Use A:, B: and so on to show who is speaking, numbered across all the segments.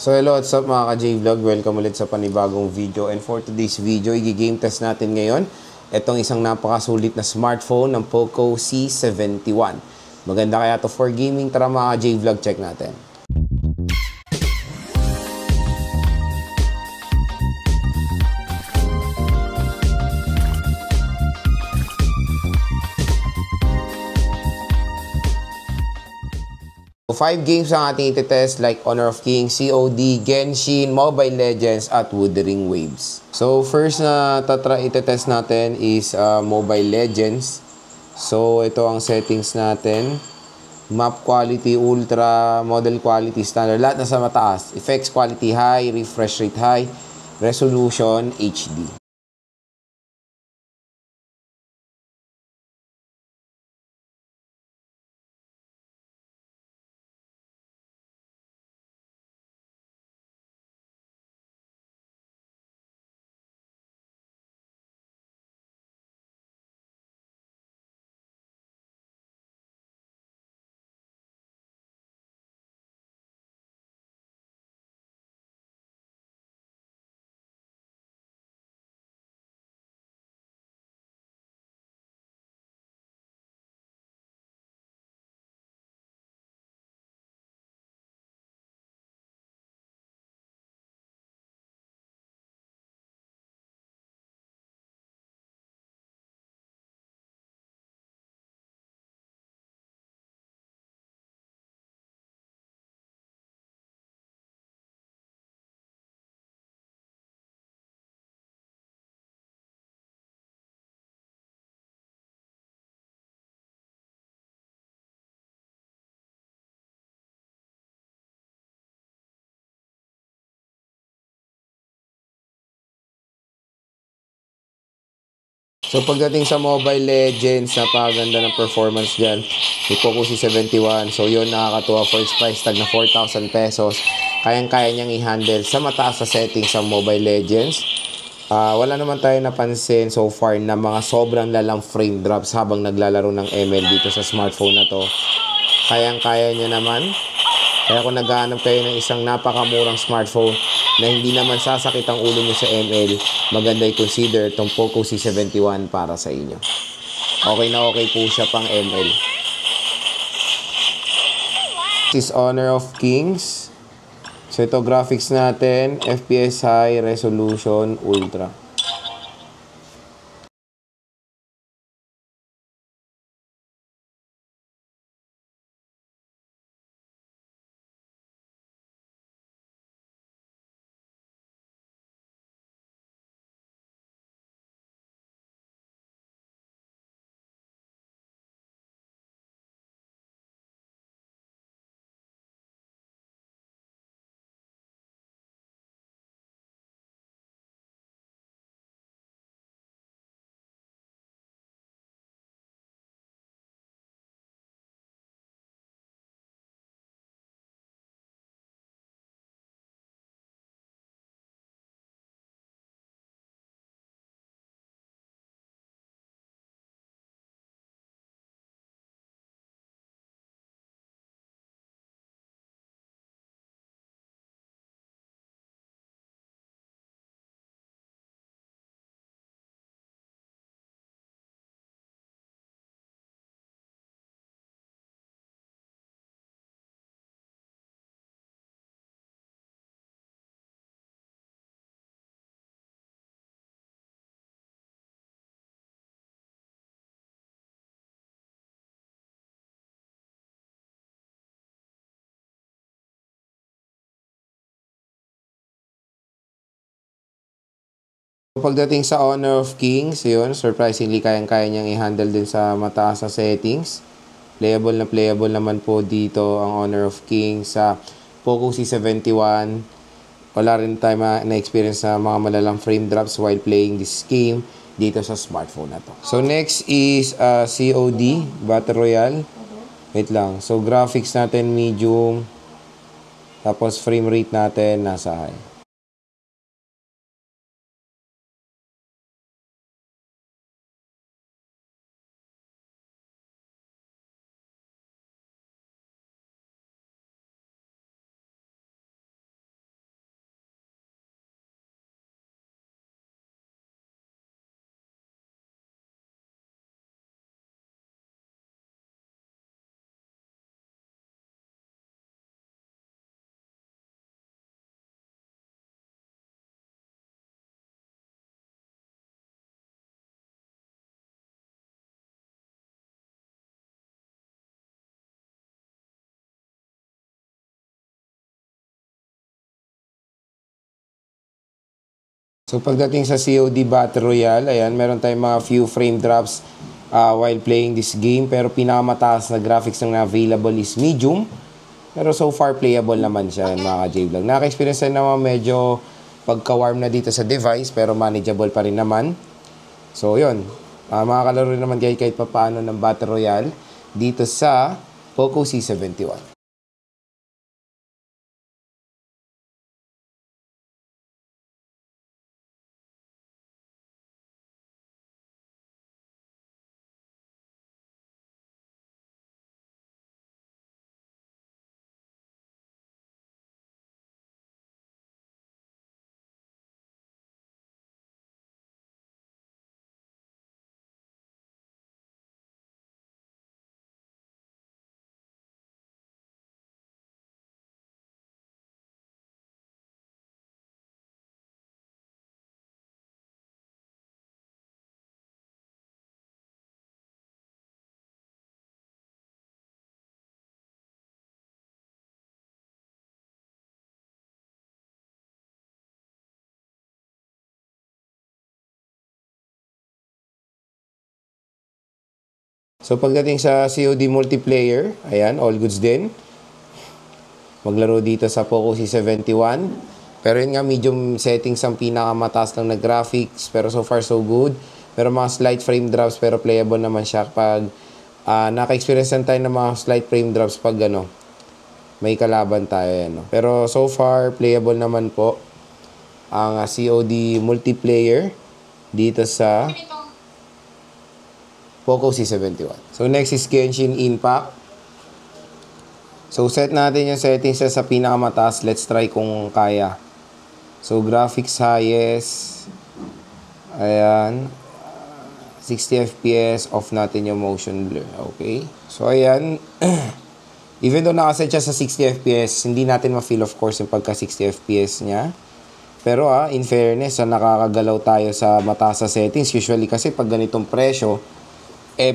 A: So hello, what's up mga ka-J-Vlog? Welcome ulit sa panibagong video. And for today's video, i-game test natin ngayon itong isang napakasulit na smartphone ng Poco C71. Maganda kaya to for gaming. Tara mga ka-J-Vlog, check natin. So, 5 games ang ating iti-test like Honor of Kings, COD, Genshin, Mobile Legends, at Wuthering Waves. So, first na iti-test natin is Mobile Legends. So, ito ang settings natin. Map quality, ultra, model quality, standard. Lahat nasa mataas. Effects quality high, refresh rate high, resolution HD. So pagdating sa Mobile Legends, napakaganda ng performance dyan. May Poco C71. So yun, nakakatuwa. First price tag na 4,000 pesos. Kayang-kaya niyang i-handle sa mataas sa settings sa Mobile Legends. Wala naman tayo napansin so far na mga sobrang lalang frame drops habang naglalaro ng ML dito sa smartphone na to. Kayang-kaya niya naman. Kaya kung naghahanap kayo ng isang napakamurang smartphone na hindi naman sasakit ang ulo nyo sa ML, maganda i-consider itong Poco C71 para sa inyo. Okay na okay po siya pang ML. This is Honor of Kings. So ito graphics natin, FPS high, resolution ultra. Pagdating sa Honor of Kings, yun, surprisingly kayang-kaya niyang i-handle din sa mataas sa settings. Playable naman po dito ang Honor of Kings sa Poco C71. Wala rin tayo na-experience sa mga malalang frame drops while playing this game dito sa smartphone na to. So next is COD, Battle Royale. Wait lang. So graphics natin medium. Tapos frame rate natin nasa high. So pagdating sa COD Battle Royale, ayan, meron tayong mga few frame drops while playing this game. Pero pinakamataas na graphics na available is medium. Pero so far playable naman siya, mga ka-J-Vlog. Naka-experience na naman medyo pagka-warm na dito sa device, pero manageable pa rin naman. So yun, makakalaro naman kahit papaano ng Battle Royale dito sa Poco C71. So pagdating sa COD multiplayer, ayan, all goods din. Maglaro dito sa Poco C71. Pero yun nga, medium settings ang pinakamataas lang na graphics. Pero so far so good. Pero mga slight frame drops, pero playable naman siya pag naka-experience tayo ng mga slight frame drops pag may kalaban tayo. Yan, no? Pero so far, playable naman po ang COD multiplayer dito sa Poco C71. So next is Genshin Impact. So set natin yung settings sa pinakamataas. Let's try kung kaya. So graphics highest. Ayan. 60 FPS. Off natin yung motion blur. Okay. So ayan. Even though nakaset siya sa 60 FPS, hindi natin ma-feel of course yung pagka 60 FPS niya. Pero in fairness, nakakagalaw tayo sa mataas sa settings. Usually kasi pag ganitong presyo,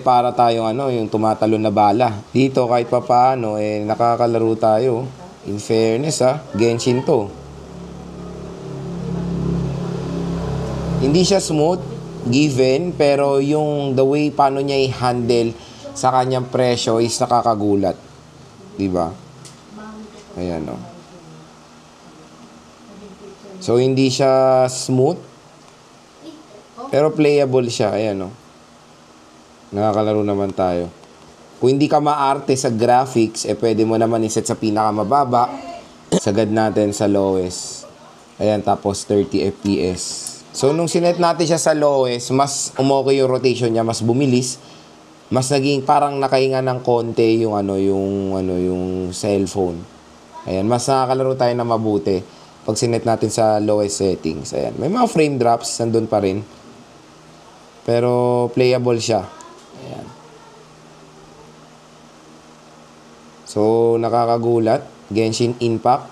A: para tayong yung tumatalon na bala. Dito kahit papaano, nakakalaro tayo. In fairness, Genshin to. Hindi siya smooth, given, pero yung the way paano niya i-handle sa kanyang presyo is nakakagulat. Diba? Ayan, So, hindi siya smooth, pero playable siya. Ayan, Nakakalaro naman tayo. Kung hindi ka maarte sa graphics, pwede mo naman iset sa pinakamababa. Sagad natin sa lowest. Ayan, tapos 30 FPS. So, nung sinet natin siya sa lowest, mas umokay yung rotation niya, mas bumilis. Mas naging parang nakahinga ng konti yung yung cellphone. Ayan, mas nakakalaro tayo na mabuti pag sinet natin sa lowest settings. Ayan, may mga frame drops, nandun pa rin. Pero playable siya. Ayan. So, nakakagulat. Genshin Impact.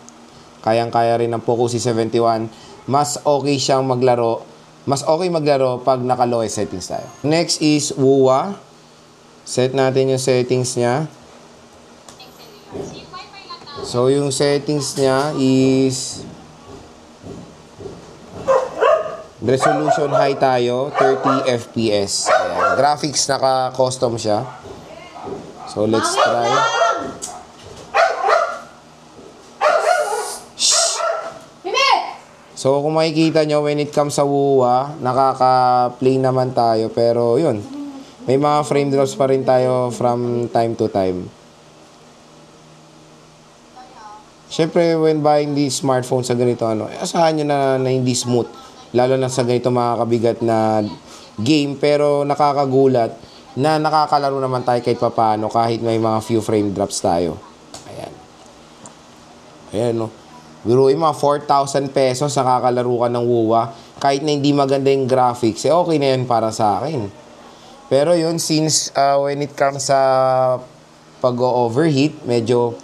A: Kayang-kaya rin ng Poco C71. Mas okay siyang maglaro. Mas okay maglaro pag naka-lowest settings tayo. Next is WUWA. Set natin yung settings niya. So, yung settings niya is resolution high tayo, 30 FPS. Ayan. Graphics, naka-custom siya. So, let's try. So, kung makikita nyo, when it comes sa WUWA, nakaka-play naman tayo. Pero, yun. May mga frame drops pa rin tayo from time to time. Siyempre, when buying the smartphone sa ganito, asahan nyo na hindi smooth. Lalo na sa ganito mga kabigat na game. Pero nakakagulat na nakakalaro naman tayo kahit papaano kahit may mga few frame drops tayo. Ayan. Ayan, Biruin mga 4,000 pesos nakakalaro ka ng WUWA. Kahit na hindi maganda yung graphics, okay na yan para sa akin. Pero yun, since when it comes sa pag-overheat, medyo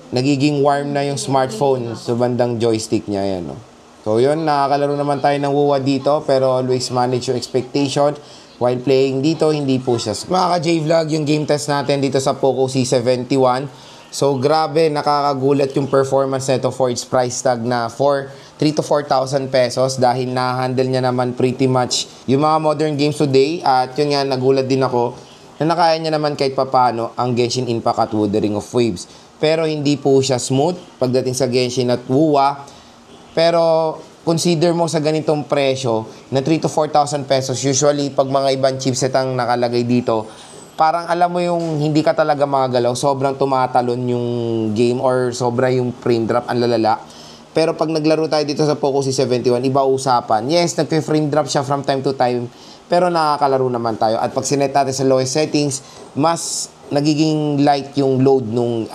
A: nagiging warm na yung smartphone sa bandang joystick niya. Yan, So yun, nakakalaro naman tayo ng WUWA dito, pero always manage your expectation while playing dito, hindi po siya. Mga ka-J-Vlog, yung game test natin dito sa Poco C71. So, grabe, nakakagulat yung performance nito for its price tag na 3 to 4,000 pesos dahil na-handle niya naman pretty much yung mga modern games today. At yun nga, nagulat din ako na nakaya niya naman kahit papano ang Genshin Impact at Wuthering of Waves. Pero hindi po siya smooth pagdating sa Genshin at WUA. Pero consider mo sa ganitong presyo na 3 to 4,000 pesos, usually pag mga ibang chipset ang nakalagay dito, parang alam mo yung hindi ka talaga makagalaw, sobrang tumatalon yung game or sobra yung frame drop, ang lalala. Pero pag naglaro tayo dito sa Poco C71, iba usapan. Yes, nagpe-frame drop siya from time to time, pero nakakalaro naman tayo. At pag sinet natin sa lowest settings, mas nagiging light yung load nung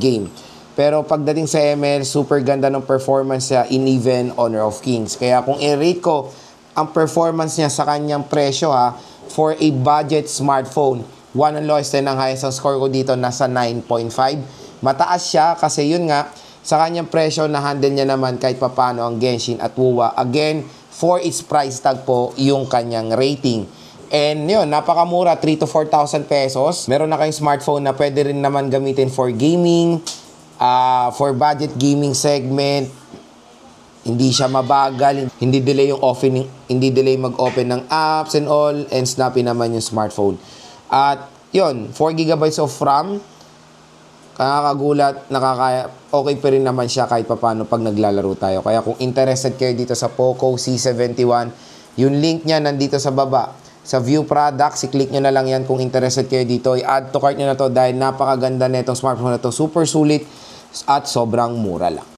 A: game. Pero pagdating sa ML, super ganda ng performance niya in even Honor of Kings. Kaya kung i-rate ko ang performance niya sa kanyang presyo for a budget smartphone, 1 ang lowest and ang highest ang score ko dito nasa 9.5. Mataas siya kasi yun nga, sa kanyang presyo na handle niya naman kahit papano ang Genshin at WUA. Again, for its price tag po yung kanyang rating. And yun, napakamura, 3 to 4,000 pesos. Meron na kayong smartphone na pwede rin naman gamitin for gaming, for budget gaming segment. Hindi siya mabagal, hindi delay yung hindi delay mag-open ng apps and all, and snappy naman yung smartphone. At yun, 4 GB of RAM, nakakagulat, okay pa rin naman siya kahit papano pag naglalaro tayo. Kaya kung interested kayo dito sa Poco C71, yung link niya nandito sa baba. Sa view products, i-click nyo na lang yan kung interested kayo dito. I-add to cart nyo na to dahil napakaganda na itong smartphone na to. Super sulit at sobrang mura lang.